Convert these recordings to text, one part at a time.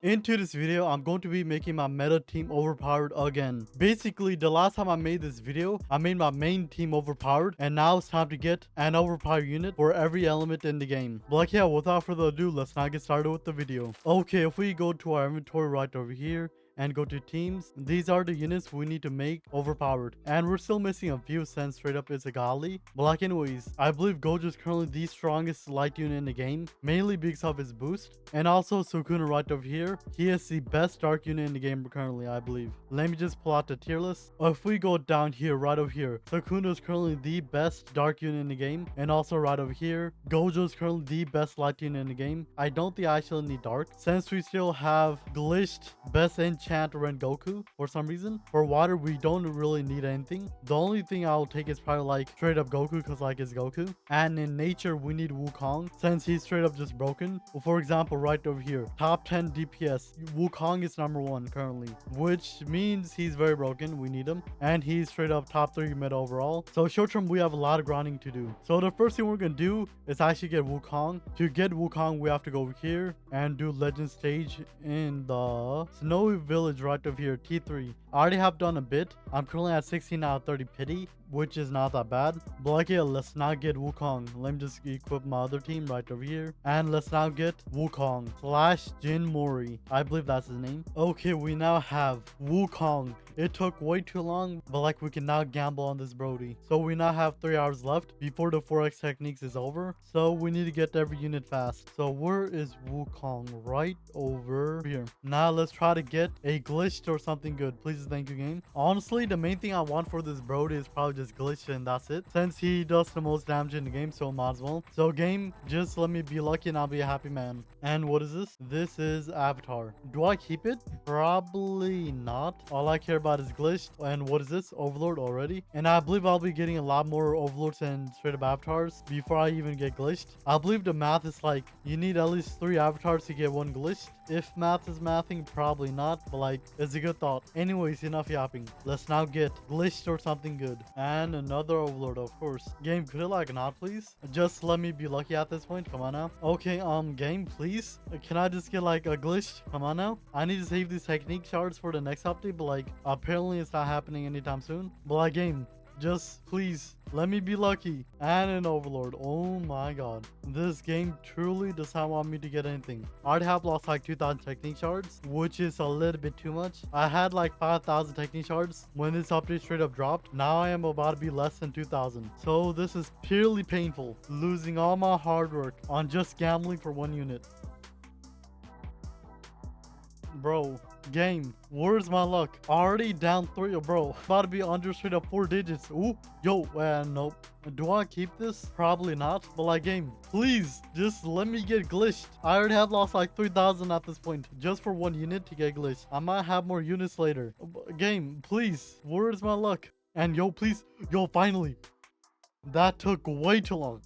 Into this video, I'm going to be making my meta team overpowered again. Basically, the last time I made this video, I made my main team overpowered, and now it's time to get an overpowered unit for every element in the game. But like, yeah, without further ado, let's now get started with the video. Okay, if we go to our inventory right over here, and go to teams, these are the units we need to make overpowered, and we're still missing a few since straight up is a Gali. But like anyways, I believe Gojo is currently the strongest light unit in the game, mainly because of his boost, and also Sukuna right over here, he is the best dark unit in the game currently, I believe. Let me just pull out the tier list. If we go down here, right over here, Sukuna is currently the best dark unit in the game, and also right over here, Gojo is currently the best light unit in the game. I don't think I actually need dark, since we still have glitched best enchant Goku for some reason. For water, we don't really need anything. The only thing I'll take is probably like straight up Goku, because like it's Goku. And in nature, we need Wukong, since he's straight up just broken. For example, right over here, top 10 DPS, Wukong is number 1 currently, which means he's very broken. We need him, and he's straight up top 3 meta overall. So short term, we have a lot of grinding to do. So the first thing we're gonna do is actually get Wukong. To get Wukong, we have to go over here and do legend stage in the snowy village right over here, T3. I already have done a bit. I'm currently at 16 out of 30 pity, which is not that bad. But like, yeah, let's not get Wukong. Let me just equip my other team right over here, and let's now get Wukong / Jin Mori. I believe that's his name. Okay, we now have Wukong. It took way too long, but like, we can now gamble on this Brody. So we now have 3 hours left before the 4x techniques is over, so we need to get every unit fast. So where is Wukong? Right over here. Now let's try to get a glitched or something good. Please, thank you, game. Honestly, the main thing I want for this Brody is probably just glitched, and that's it, since he does the most damage in the game, so might as well. So game, just let me be lucky and I'll be a happy man. And what is this? This is Avatar. Do I keep it? Probably not. All I care about is glitched. And what is this? Overlord already. And I believe I'll be getting a lot more overlords and straight up avatars before I even get glitched. I believe the math is like, you need at least 3 avatars to get 1 glitched. If math is mathing, probably not, but like, it's a good thought. Anyways, enough yapping. Let's now get glitched or something good. And another overlord, of course. Game, could it like not, please? Just let me be lucky at this point. Come on now. Okay, game, please. Can I just get like a glitch? Come on now. I need to save these technique shards for the next update, but like, apparently it's not happening anytime soon. But like, game, just please let me be lucky. And an overlord. Oh my god, this game truly does not want me to get anything. I already have lost like 2,000 technique shards, which is a little bit too much. I had like 5,000 technique shards when this update straight up dropped. Now I am about to be less than 2,000, so this is purely painful, losing all my hard work on just gambling for 1 unit. Bro, game, where's my luck? Already down 3, bro. About to be under straight up 4 digits. Ooh, yo, nope. Do I keep this? Probably not. But like, game, please just let me get glitched. I already have lost like 3,000 at this point just for 1 unit to get glitched. I might have more units later. Game, please, where's my luck? And yo, please, yo, finally. That took way too long.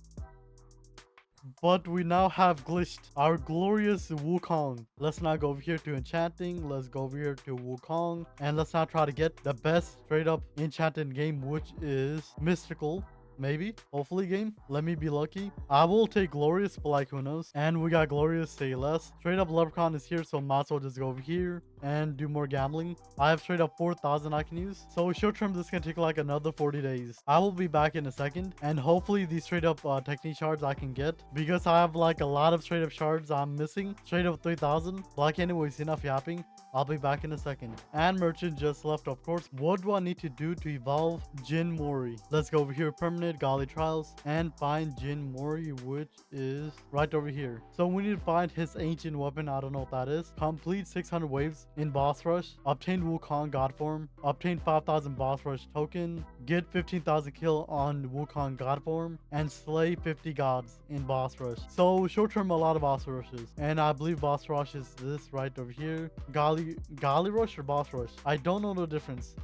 But we now have glitched our glorious Wukong. Let's now go over here to enchanting. Let's go over here to Wukong. And let's now try to get the best straight up enchanted game, which is mystical. Maybe, hopefully, game, let me be lucky. I will take glorious, but like, who knows? And we got glorious, say less. Straight up leprechaun is here, so might as well just go over here and do more gambling. I have straight up 4,000 I can use, so short term this can take like another 40 days. I will be back in a second, and hopefully these straight up technique shards I can get, because I have like a lot of straight up shards I'm missing. Straight up 3,000. Like, anyways, enough yapping. I'll be back in a second. And merchant just left, of course. What do I need to do to evolve Jin Mori? Let's go over here, permanent Gali trials, and find Jin Mori, which is right over here. So we need to find his ancient weapon. I don't know what that is. Complete 600 waves in boss rush. Obtain Wukong god form. Obtain 5,000 boss rush token. Get 15,000 kill on Wukong god form, and slay 50 gods in boss rush. So short term, a lot of boss rushes, and I believe boss rush is this right over here. Gali rush or boss rush? I don't know the difference.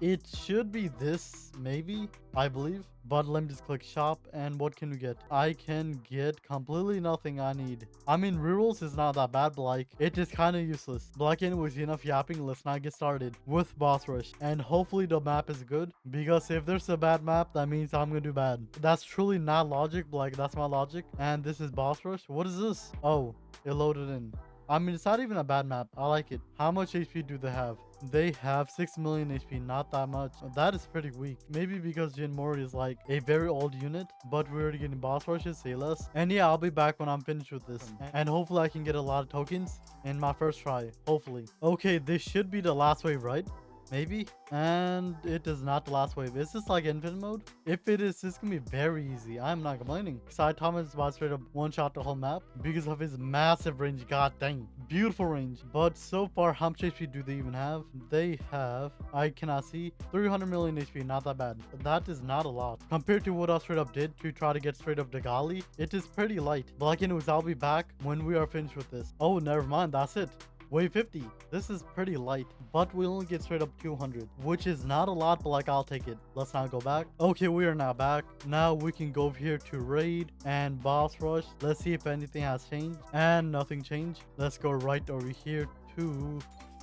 It should be this, maybe, I believe. But let me just click shop, and what can we get? I can get completely nothing I need. I mean, rerolls is not that bad, but like, it is kind of useless. But like, anyways, enough yapping. Let's not get started with boss rush, and hopefully the map is good, because if there's a bad map, that means I'm gonna do bad. That's truly not logic, but like, that's my logic. And this is boss rush. What is this? Oh, it loaded in. I mean, it's not even a bad map. I like it. How much HP do they have? They have 6 million HP, not that much. That is pretty weak. Maybe because Jin Mori is like a very old unit, but we're already getting boss rushes, say less. And yeah, I'll be back when I'm finished with this. And hopefully I can get a lot of tokens in my first try. Hopefully. Okay, this should be the last wave, right? Maybe. And it is not the last wave. Is this like infinite mode? If it is, this can be very easy. I'm not complaining. Side Thomas is about straight up one shot the whole map because of his massive range. God dang, beautiful range. But so far, how much HP do they even have? They have, I cannot see, 300 million HP. Not that bad. That is not a lot compared to what I straight up did to try to get straight up Degali. It is pretty light. But like anyways, I'll be back when we are finished with this. Oh, never mind. That's it. Wave 50. This is pretty light, but we only get straight up 200, which is not a lot, but like I'll take it. Let's not go back. Okay, we are now back. Now we can go over here to raid and boss rush. Let's see if anything has changed, and nothing changed. Let's go right over here to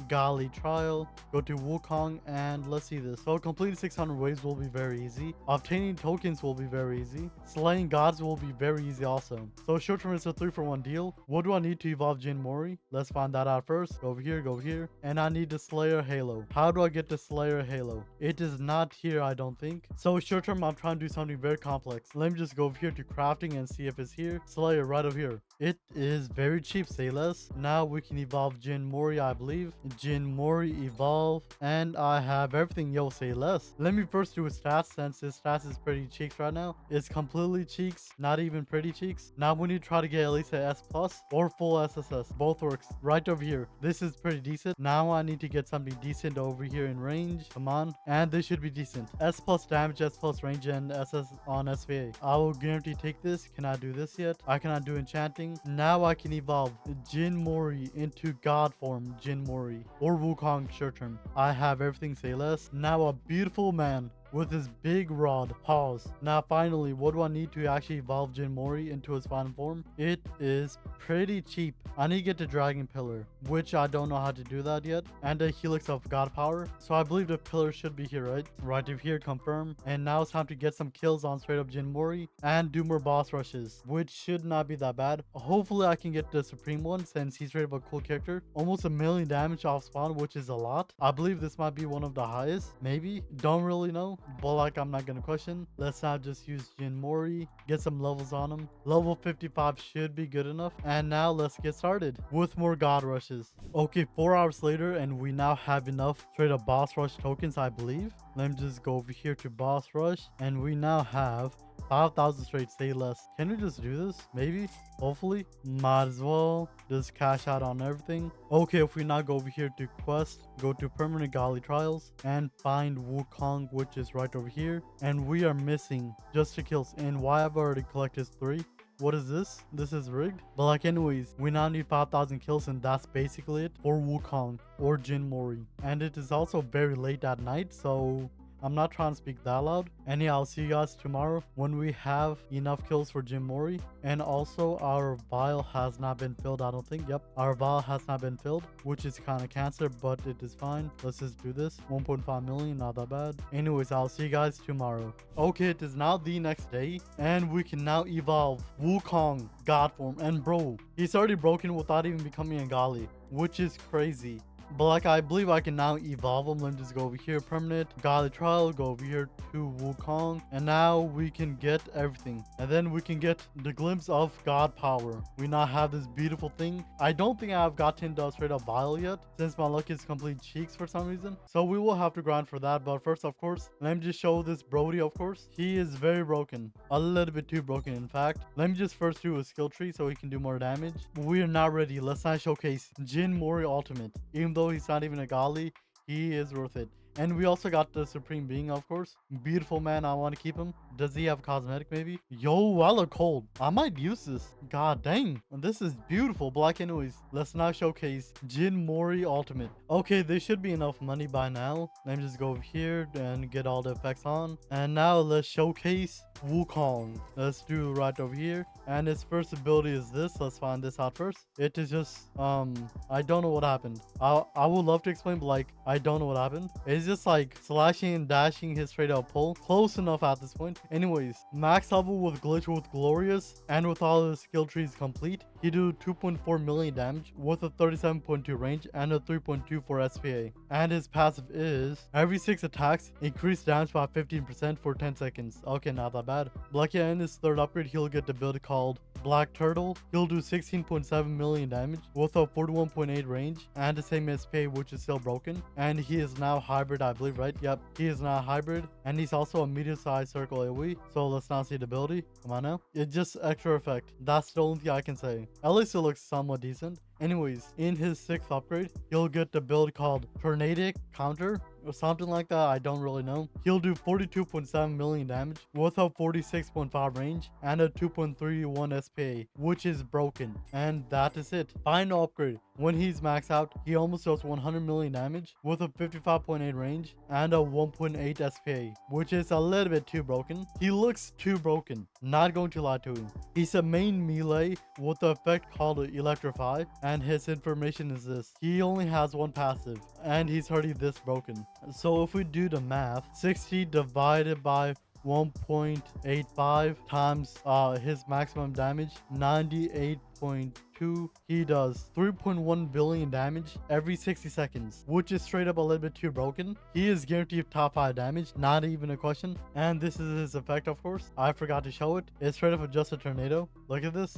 Gali trial, go to Wukong, and let's see this. So completing 600 waves will be very easy. Obtaining tokens will be very easy. Slaying gods will be very easy also. So short term is a 3-for-1 deal. What do I need to evolve Jin Mori? Let's find that out first. Go over here, and I need the Slayer Halo. How do I get the Slayer Halo? It is not here, I don't think. So short term, I'm trying to do something very complex. Let me just go over here to crafting and see if it's here. Slayer right over here. It is very cheap, say less. Now we can evolve Jin Mori, I believe. Jin Mori evolve, and I have everything. Yo, say less. Let me first do his stats, since his stats is pretty cheeks right now. It's completely cheeks, not even pretty cheeks. Now we need to try to get at least an S plus or full SSS. Both works. Right over here, this is pretty decent. Now I need to get something decent over here in range. Come on, and this should be decent. S plus damage, S plus range, and SS on SVA. I will guarantee take this. Can I do this yet? I cannot do enchanting. Now I can evolve Jin Mori into god form Jin Mori or Wukong short term. I have everything, say less. Now a beautiful man with his big rod. Pause. Now finally, what do I need to actually evolve Jin Mori into his final form? It is pretty cheap. I need to get the Dragon Pillar, which I don't know how to do that yet, and a Helix of God Power. So I believe the pillar should be here, right? Right over here, confirm. And now it's time to get some kills on straight up Jin Mori and do more boss rushes, which should not be that bad. Hopefully I can get the Supreme one, since he's straight up a cool character. Almost 1 million damage off spawn, which is a lot. I believe this might be one of the highest, maybe. Don't really know, but like I'm not gonna question. Let's not just use Jin Mori, get some levels on him. Level 55 should be good enough. And now let's get started with more god rushes. Okay, 4 hours later, and we now have enough straight up boss rush tokens, I believe. Let me just go over here to boss rush, and we now have 5,000 straight, say less. Can we just do this? Maybe? Hopefully? Might as well. Just cash out on everything. Okay, if we now go over here to quest, go to permanent Gali trials, and find Wukong, which is right over here. And we are missing just 2 kills. And why I've already collected 3. What is this? This is rigged. But like anyways, we now need 5,000 kills, and that's basically it for Wukong or Jin Mori. And it is also very late at night, so I'm not trying to speak that loud. And yeah, I'll see you guys tomorrow when we have enough kills for Jin Mori. And also our vial has not been filled, I don't think. Yep, our vial has not been filled, which is kind of cancer, but it is fine. Let's just do this. 1.5 million, not that bad. Anyways, I'll see you guys tomorrow. Okay, it is now the next day, and we can now evolve Wukong god form. And bro, he's already broken without even becoming a Gali, which is crazy. But like, I believe I can now evolve him. Let me just go over here, permanent Gali trial, go over here to Wukong, and now we can get everything. And then we can get the glimpse of god power. We now have this beautiful thing. I don't think I've gotten the straight up vial yet, since my luck is complete cheeks for some reason. So we will have to grind for that. But first, of course, let me just show this Brody. Of course, he is very broken, a little bit too broken in fact. Let me just first do a skill tree so he can do more damage. We are not ready. Let's not showcase Jin Mori ultimate. Even though he's not even a Gali, he is worth it. And we also got the Supreme Being, of course. Beautiful man, I want to keep him. Does he have cosmetic maybe? Yo, I look cold. I might use this. God dang. This is beautiful. Black anyways. Let's now showcase Jin Mori Ultimate. Okay, there should be enough money by now. Let me just go over here and get all the effects on. And now let's showcase Wukong. Let's do right over here. And his first ability is this. Let's find this out first. It is just, I don't know what happened. I would love to explain, but like, I don't know what happened. Is He's just like slashing and dashing his straight up pull. Close enough at this point. Anyways, max level with glitch with glorious and with all his skill trees complete, he do 2.4 million damage with a 37.2 range and a 3.2 for SPA. And his passive is every 6 attacks increase damage by 15% for 10 seconds. Okay, not that bad. Lucky in his third upgrade, he'll get the build called Black Turtle. He'll do 16.7 million damage with a 41.8 range and the same SPA, which is still broken. And he is now hybrid, I believe, right? Yep, he is now hybrid. And he's also a medium-sized circle AoE. So let's not see the ability. Come on now. It's just extra effect. That's the only thing I can say. At least it looks somewhat decent. Anyways, in his 6th upgrade, he'll get the build called Tornadic Counter or something like that. I don't really know. He'll do 42.7 million damage with a 46.5 range and a 2.31 SPA, which is broken. And that is it. Final upgrade. When he's maxed out, he almost does 100 million damage with a 55.8 range and a 1.8 SPA, which is a little bit too broken. He looks too broken, not going to lie to him. He's a main melee with the effect called Electrify, and his information is this. He only has one passive, and he's already this broken. So if we do the math, 60 divided by 1.85 times his maximum damage, 98.2, he does 3.1 billion damage every 60 seconds, which is straight up a little bit too broken. He is guaranteed top 5 damage, not even a question. And this is his effect, of course. I forgot to show it. It's straight up just a tornado. Look at this.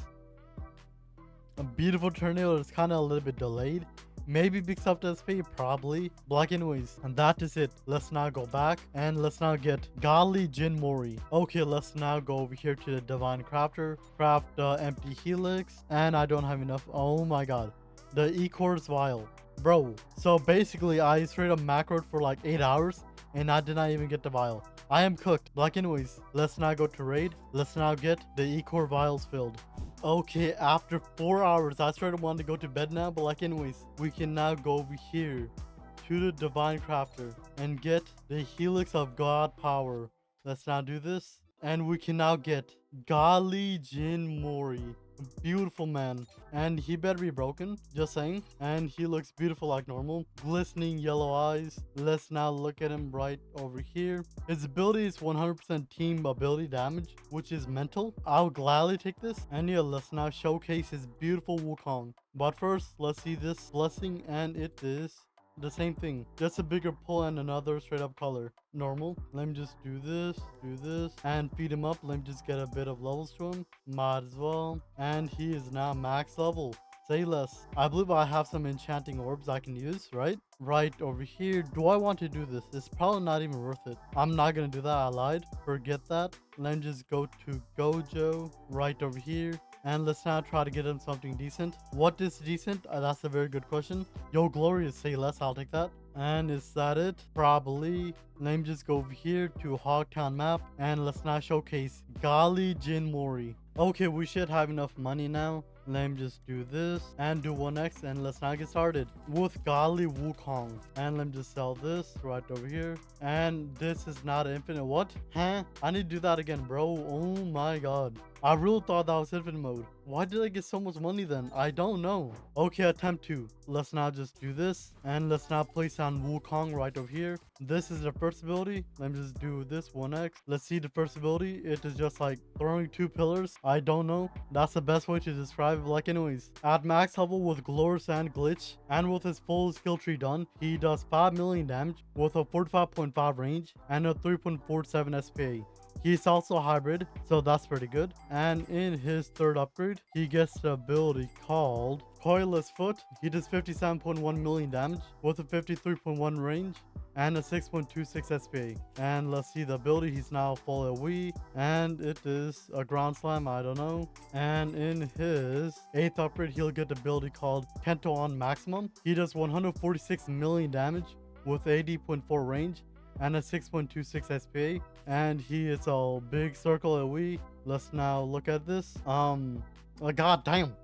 A beautiful tornado. It's kind of a little bit delayed. Maybe because of the SP, probably. Black anyways. And that is it. Let's now go back and let's now get Godly Jin Mori. Okay, let's now go over here to the Divine Crafter. Craft the empty helix. And I don't have enough. Oh my god. The E-Core's Vial. Bro. So basically, I straight up macroed for like 8 hours and I did not even get the vial. I am cooked. Black anyways. Let's now go to raid. Let's now get the E-Core vials filled. Okay, after 4 hours, I started wanting to go to bed now, but like anyways, we can now go over here to the Divine Crafter and get the Helix of God Power. Let's now do this. And we can now get Godly Jin Mori. Beautiful man. And he better be broken, just saying. And he looks beautiful like normal. Glistening yellow eyes. Let's now look at him right over here. His ability is 100% team ability damage, which is mental. I'll gladly take this. And yeah, let's now showcase his beautiful Wukong. But first, let's see this blessing, and it is the same thing, just a bigger pull and another straight up color. Normal. Let me just do this, and feed him up. Let me just get a bit of levels to him. Might as well. And he is now max level. Say less. I believe I have some enchanting orbs I can use, right? Right over here. Do I want to do this? It's probably not even worth it. I'm not gonna do that. I lied. Forget that. Let me just go to Gojo right over here. And let's now try to get him something decent. What is decent? That's a very good question. Yo, Glorious, say less. I'll take that. And is that it? Probably. Let me just go over here to Hogtown map. And let's now showcase Godly Jin Mori. Okay, we should have enough money now. Let me just do this and do 1x, and let's now get started with Godly Wukong. And let me just sell this right over here. And this is not infinite. What? Huh? I need to do that again, bro. Oh my god. I really thought that was infinite mode. Why did I get so much money then? I don't know. Okay, attempt 2. Let's now just do this. And let's now place down Wukong right over here. This is the first ability. Let me just do this 1x. Let's see the first ability. It is just like throwing 2 pillars. I don't know. That's the best way to describe it. Like anyways, at max level with Glorious and Glitch, and with his full skill tree done, he does 5 million damage with a 45.5 range and a 3.47 SPA. He's also hybrid, so that's pretty good. And in his third upgrade, he gets the ability called Coilless Foot. He does 57.1 million damage with a 53.1 range and a 6.26 SPA. And let's see the ability. He's now full AoE, and it is a ground slam. I don't know. And in his 8th upgrade, he'll get the ability called Kento on Maximum. He does 146 million damage with 80.4 range and a 6.26 SPA. And he is a big circle AoE. Let's now look at this. Oh, god damn.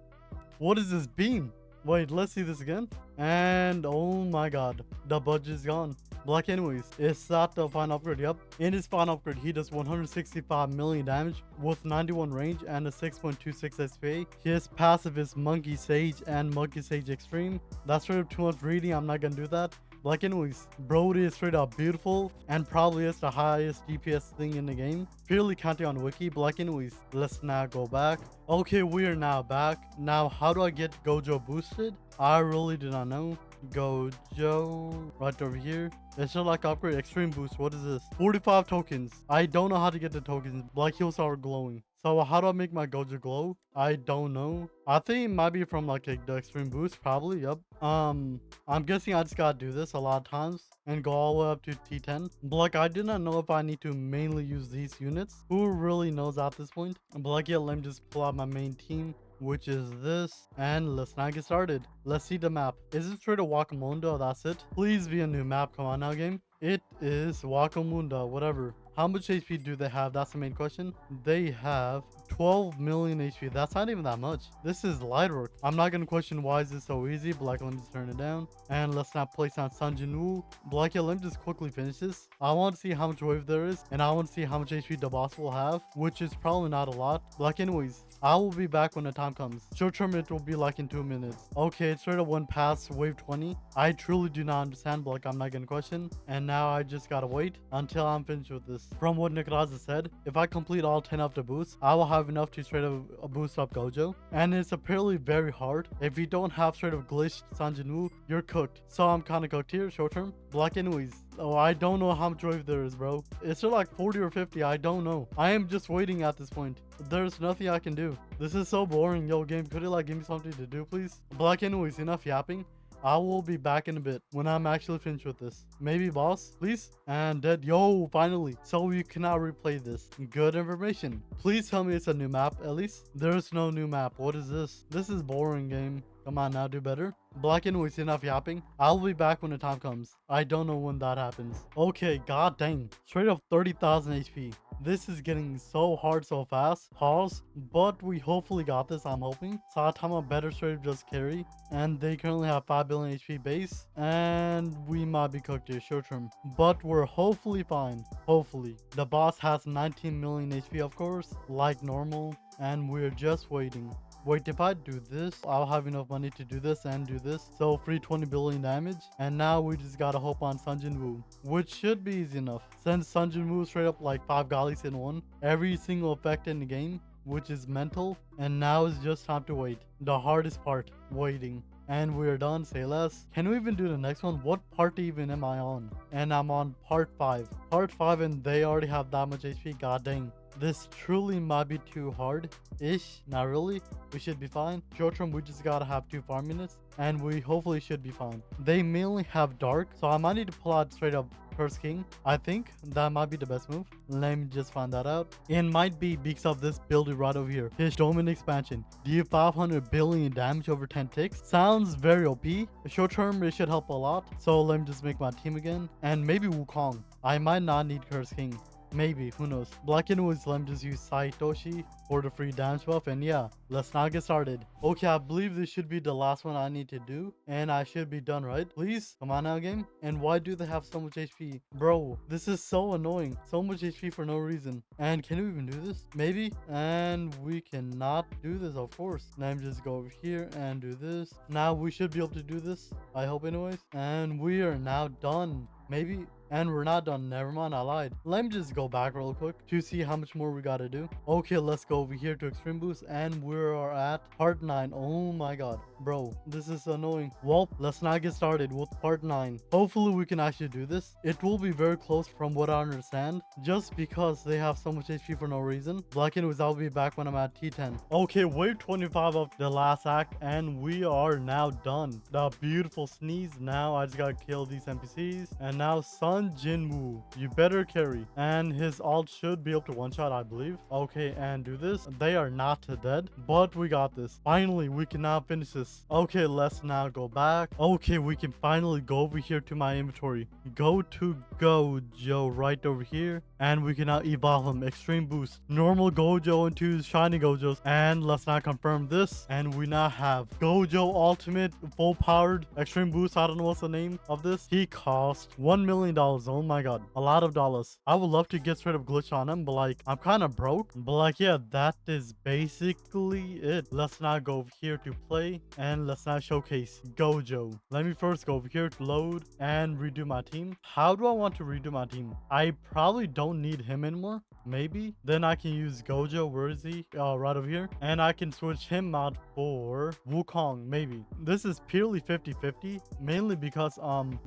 What is this beam? Wait, let's see this again. And oh my god, the budget is gone. Like anyways, is that the final upgrade? Yep. In his final upgrade, he does 165 million damage with 91 range and a 6.26 SPA. His passive is Monkey Sage and Monkey Sage Extreme. That's sort of too much reading. I'm not gonna do that. Like anyways, Brody is straight up beautiful and probably is the highest DPS thing in the game. Purely counting on Wiki. But like anyways, let's now go back. Okay, we are now back. Now, how do I get Gojo boosted? I really do not know. Gojo right over here. It should like upgrade extreme boost. What is this? 45 tokens. I don't know how to get the tokens. Like he'll start glowing. So how do I make my Gojo glow? I don't know. I think it might be from like the extreme boost, probably. Yep. I'm guessing I just gotta do this a lot of times and go all the way up to T10. But like I did not know if I need to mainly use these units. Who really knows at this point? But like yeah, let me just pull out my main team, which is this, and let's not get started. Let's see the map. Is it straight to Wakamundo? That's it. Please be a new map. Come on now, game. It is Wakamunda, whatever. How much HP do they have? That's the main question. They have 12 million HP. That's not even that much. This is light work. I'm not gonna question why is this so easy, but like let me just turn it down. And let's not place on Sanjinu. But like yeah, let me just quickly finish this. I want to see how much wave there is, and I want to see how much HP the boss will have, which is probably not a lot. But like anyways, I will be back when the time comes. Short term it will be like in 2 minutes. Okay, it's straight up one past wave 20. I truly do not understand, but like I'm not gonna question. And now I just gotta wait until I'm finished with this. From what Nicolas said, if I complete all 10 of the boosts, I will have enough to straight up boost up Gojo. And it's apparently very hard. If you don't have straight up glitched Sanjinu, you're cooked. So I'm kind of cooked here, short term. But like anyways, oh, I don't know how much wave there is, bro. It's still like 40 or 50. I don't know. I am just waiting at this point. There's nothing I can do. This is so boring. Yo, game, could you like give me something to do, please? But like anyways, enough yapping. I will be back in a bit when I'm actually finished with this. Maybe boss, please? And dead. Yo, finally. So you cannot replay this. Good information. Please tell me it's a new map at least. There's no new map. What is this? This is boring, game. Come on now, do better. Black and white, enough yapping. I'll be back when the time comes. I don't know when that happens. Okay, god dang. Straight up 30,000 HP. This is getting so hard so fast. Pause. But we hopefully got this, I'm hoping. Satama better straight up just carry. And they currently have 5 billion HP base. And we might be cooked here short term. But we're hopefully fine. Hopefully. The boss has 19 million HP, of course. Like normal. And we're just waiting. Wait, if I do this, I'll have enough money to do this and do this. So free 20 billion damage. And now we just gotta hope on Sunjin Woo, which should be easy enough. Since Sunjin Woo straight up like 5 galleys in one. Every single effect in the game, which is mental. And now it's just time to wait. The hardest part, waiting. And we're done, say less. Can we even do the next one? What part even am I on? And I'm on part 5. Part 5 and they already have that much HP, god dang. This truly might be too hard-ish. Not really. We should be fine. Short term, we just gotta have 2 farm minutes. And we hopefully should be fine. They mainly have dark. So I might need to pull out straight up Curse King. I think that might be the best move. Let me just find that out. It might be because of this build right over here. His Domain expansion. Deal 500 billion damage over 10 ticks. Sounds very OP. Short term, it should help a lot. So let me just make my team again. And maybe Wukong. I might not need Curse King. Maybe, who knows. Black and Woods, let me just use Saitoshi for the free damage buff. And yeah, let's now get started. Okay, I believe this should be the last one I need to do. And I should be done, right? Please, come on now, game. And why do they have so much HP? Bro, this is so annoying. So much HP for no reason. And can we even do this? Maybe. And we cannot do this, of course. Let me just go over here and do this. Now we should be able to do this. I hope anyways. And we are now done. Maybe. And we're not done. Never mind, I lied. Let me just go back real quick to see how much more we gotta do. Okay, let's go over here to extreme boost. And we are at part 9. Oh my god. Bro, this is annoying. Well, let's not get started with part 9. Hopefully we can actually do this. It will be very close from what I understand. Just because they have so much HP for no reason. Black and I'll be back when I'm at T10. Okay, wave 25 of the last act. And we are now done. The beautiful sneeze. Now I just gotta kill these NPCs. And now Sun Jinwoo, you better carry. And his ult should be able to one-shot, I believe. Okay, and do this. They are not dead, but we got this. Finally, we can now finish this. Okay, let's now go back. Okay, we can finally go over here to my inventory. Go to Gojo right over here. And we can now evolve him. Extreme boost. Normal Gojo into shiny Gojos. And let's now confirm this. And we now have Gojo Ultimate full powered extreme boost. I don't know what's the name of this. He cost $1 million. dollars. Oh my god, a lot of dollars. I would love to get straight up glitch on him, but like I'm kind of broke. But like yeah, that is basically it. Let's now go over here to play and let's now showcase Gojo. Let me first go over here to load and redo my team. How do I want to redo my team? I probably don't need him anymore. Maybe then I can use Gojo. Where is he? Right over here, and I can switch him out for Wukong. Maybe this is purely 50-50, mainly because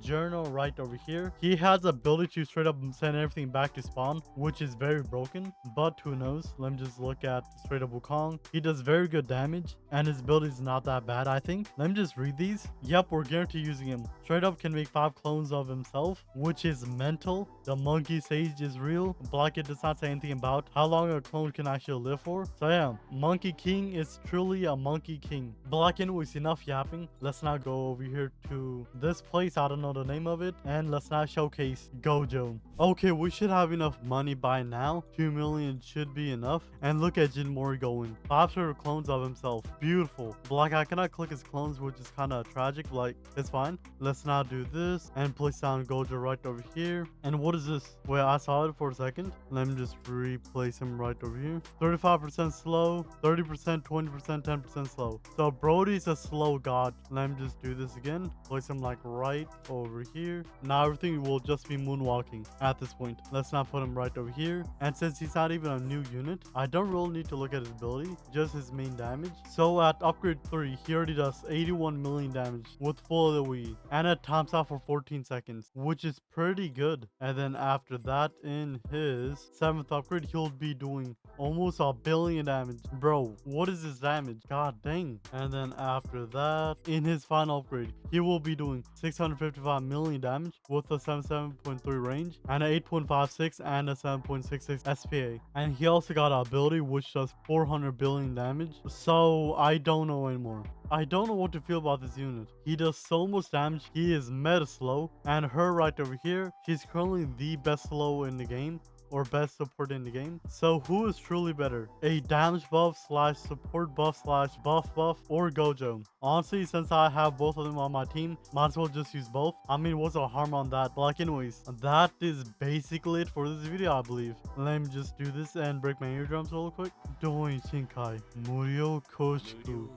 Journal right over here, he has the ability to straight up send everything back to spawn, which is very broken, but who knows. Let me just look at straight up Wukong. He does very good damage and his ability is not that bad. I think, let me just read these. Yep, we're guaranteed using him. Straight up can make 5 clones of himself, which is mental. The monkey sage is real. Black, it does not say anything about how long a clone can actually live for. So yeah, Monkey King is truly a Monkey King. Black, anyways, enough yapping. Let's now go over here to this place. I don't know the name of it, and let's now showcase Gojo. Okay, we should have enough money by now. 2 million should be enough. And look at Jinmori going 5 sort of clones of himself. Beautiful. Black, I cannot click his clones, which is kind of tragic. Like, it's fine. Let's now do this and place down Gojo right over here. And what is this? Wait, I saw it for a second. Let me just replace him right over here. 35% slow, 30%, 20%, 10% slow. So Brody's a slow god. Let me just do this again. Place him like right over here. Now everything will just be moonwalking at this point. Let's not put him right over here. And since he's not even a new unit, I don't really need to look at his ability, just his main damage. So at upgrade 3, he already does 81 million damage with full AoE, and it times out for 14 seconds, which is pretty good. And then after that, in his 7th upgrade, he'll be doing almost 1 billion damage. Bro, what is his damage? God dang. And then after that, in his final upgrade, he will be doing 655 million damage with a 77.3 range and an 8.56 and a 7.66 SPA. And he also got an ability which does 400 billion damage. So I don't know anymore. I don't know what to feel about this unit. He does so much damage. He is meta slow. And her right over here, she's currently the best slow in the game, or best support in the game. So who is truly better? A damage buff slash support buff slash buff, or Gojo? Honestly, since I have both of them on my team, might as well just use both. I mean, what's the harm on that? But like anyways, that is basically it for this video, I believe. Let me just do this and break my eardrums real quick. Doing Shinkai Murio Koshiku.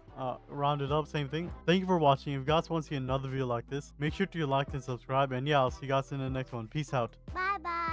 Round it up, same thing. Thank you for watching. If you guys want to see another video like this, make sure to like and subscribe. And yeah, I'll see you guys in the next one. Peace out. Bye bye.